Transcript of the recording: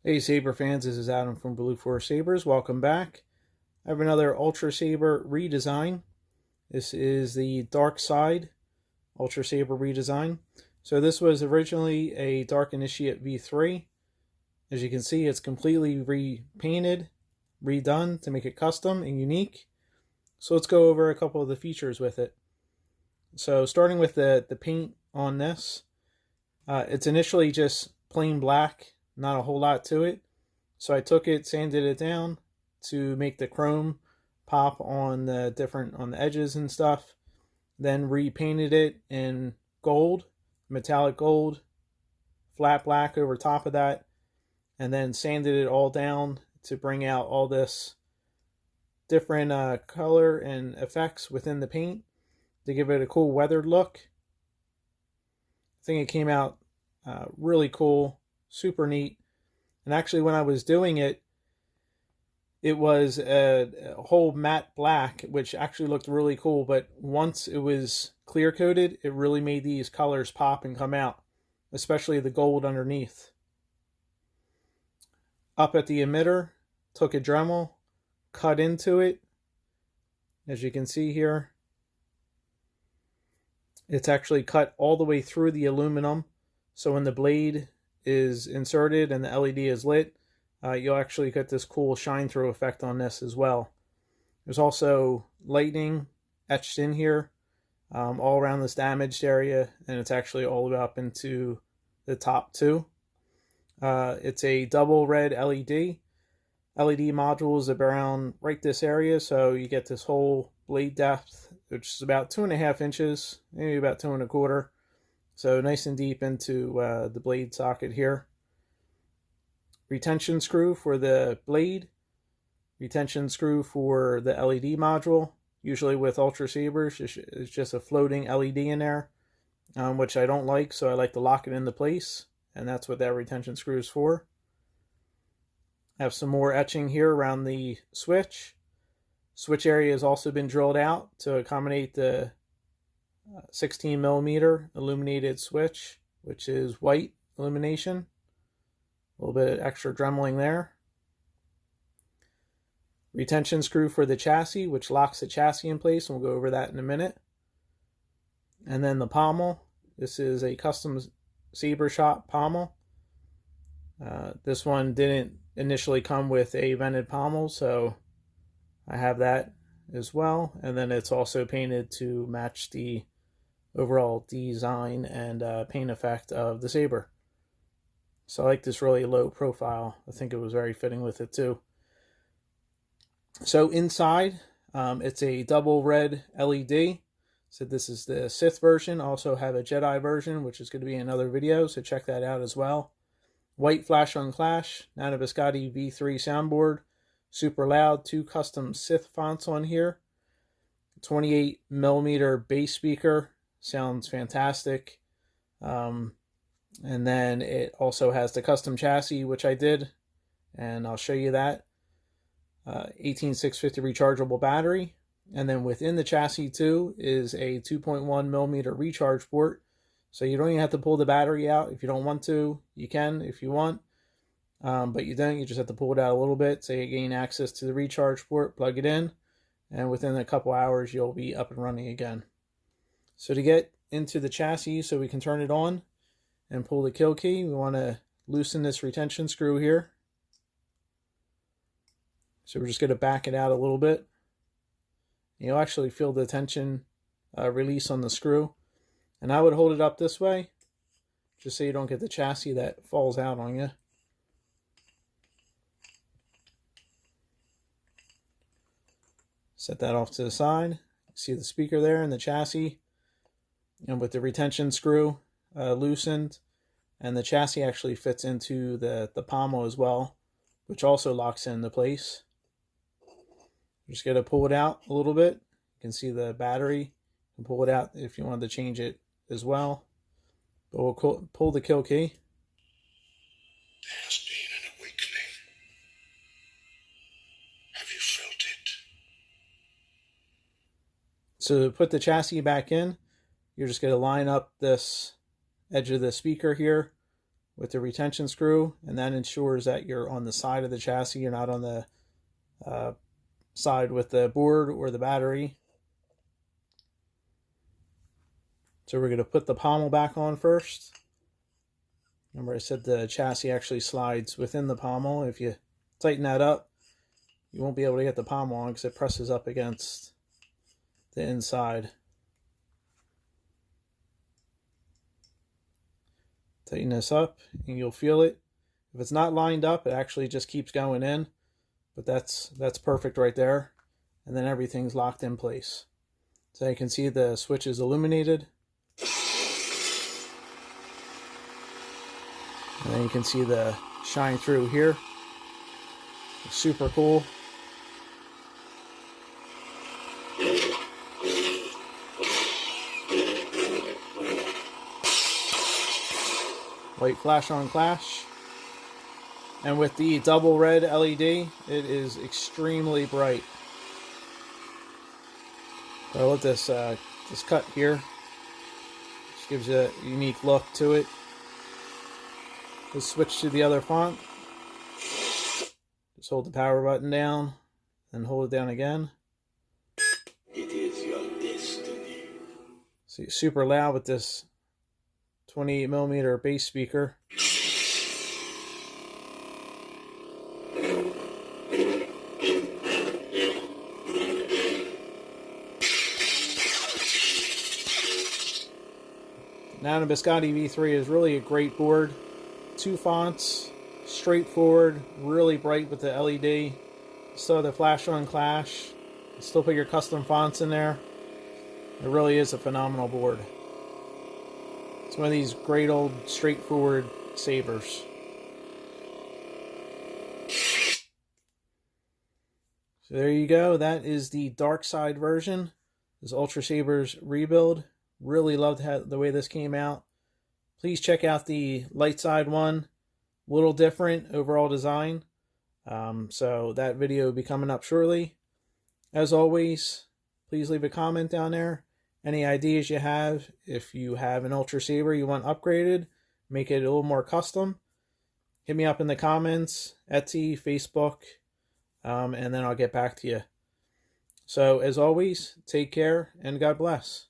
Hey Saber fans, this is Adam from Blue Forest Sabers. Welcome back. I have another Ultrasaber redesign. This is the Dark Side Ultrasaber redesign. So this was originally a Dark Initiate V3. As you can see, it's completely repainted, redone to make it custom and unique. So let's go over a couple of the features with it. So starting with the paint on this, it's initially just plain black. Not a whole lot to it. So I took it, sanded it down to make the chrome pop on the edges and stuff. Then repainted it in gold, metallic gold, flat black over top of that. And then sanded it all down to bring out all this different color and effects within the paint to give it a cool weathered look. I think it came out really cool. Super neat. And actually when I was doing it, it was a whole matte black, which actually looked really cool. But once it was clear coated, it really made these colors pop and come out, especially the gold underneath. Up at the emitter, took a Dremel, cut into it. As you can see here, it's actually cut all the way through the aluminum. So when the blade is inserted and the LED is lit, you'll actually get this cool shine through effect on this as well. There's also lightning etched in here all around this damaged area, and it's actually all the way up into the top too. It's a double red LED. LED modules around right this area, so you get this whole blade depth, which is about 2.5 inches, maybe about 2.25. So nice and deep into the blade socket here. Retention screw for the blade. Retention screw for the LED module. Usually with Ultrasabers, it's just a floating LED in there, which I don't like, so I like to lock it into place. And that's what that retention screw is for. I have some more etching here around the switch. Switch area has also been drilled out to accommodate the 16mm illuminated switch, which is white illumination. A little bit of extra dremeling there. Retention screw for the chassis, which locks the chassis in place, and we'll go over that in a minute. And then the pommel. This is a custom Saber shop pommel. This one didn't initially come with a vented pommel, so I have that as well. And then it's also painted to match the overall design and paint effect of the Saber. So I like this really low profile. I think it was very fitting with it too. So inside, it's a double red LED. So this is the Sith version. Also have a Jedi version, which is going to be in another video, so check that out as well. White flash on clash, Nano Biscotte V3 soundboard. Super loud, 2 custom Sith fonts on here. 28mm bass speaker. Sounds fantastic. And then it also has the custom chassis, which I did, and I'll show you that. 18650 rechargeable battery. And then within the chassis too is a 2.1mm recharge port. So you don't even have to pull the battery out if you don't want to. You can if you want, but you don't. You just have to pull it out a little bit so you gain access to the recharge port, plug it in, and within a couple hours you'll be up and running again. So to get into the chassis so we can turn it on and pull the kill key, we want to loosen this retention screw here. So we're just going to back it out a little bit. You'll actually feel the tension release on the screw. And I would hold it up this way, just so you don't get the chassis that falls out on you. Set that off to the side. See the speaker there and the chassis. And with the retention screw loosened, and the chassis actually fits into the pommel as well, which also locks into place. You're just going to pull it out a little bit. You can see the battery. You can pull it out if you wanted to change it as well. But we'll pull the kill key. There has been an awakening. Have you felt it? So to put the chassis back in, you're just going to line up this edge of the speaker here with the retention screw, and that ensures that you're on the side of the chassis, you're not on the side with the board or the battery. So we're going to put the pommel back on first. Remember I said the chassis actually slides within the pommel. If you tighten that up, you won't be able to get the pommel on because it presses up against the inside. Tighten this up and you'll feel it. If it's not lined up, it actually just keeps going in. But that's perfect right there. And then everything's locked in place. So you can see the switch is illuminated. And then you can see the shine through here. It's super cool. White flash on clash. And with the double red LED, it is extremely bright. So I love this this cut here. Just gives you a unique look to it. Let's switch to the other font. Just hold the power button down and hold it down again. It is your destiny. See, it's super loud with this 28mm bass speaker. Nano Biscotte V3 is really a great board. 2 fonts, straightforward, really bright with the LED. Still have the flash on clash. Still put your custom fonts in there. It really is a phenomenal board. It's one of these great old straightforward sabers. So there you go. That is the dark side version. This Ultrasabers Rebuild. Really loved the way this came out. Please check out the light side one. A little different overall design. So that video will be coming up shortly. As always, please leave a comment down there. Any ideas you have, if you have an Ultrasaber you want upgraded, make it a little more custom, hit me up in the comments, Etsy, Facebook, and then I'll get back to you. So as always, take care and God bless.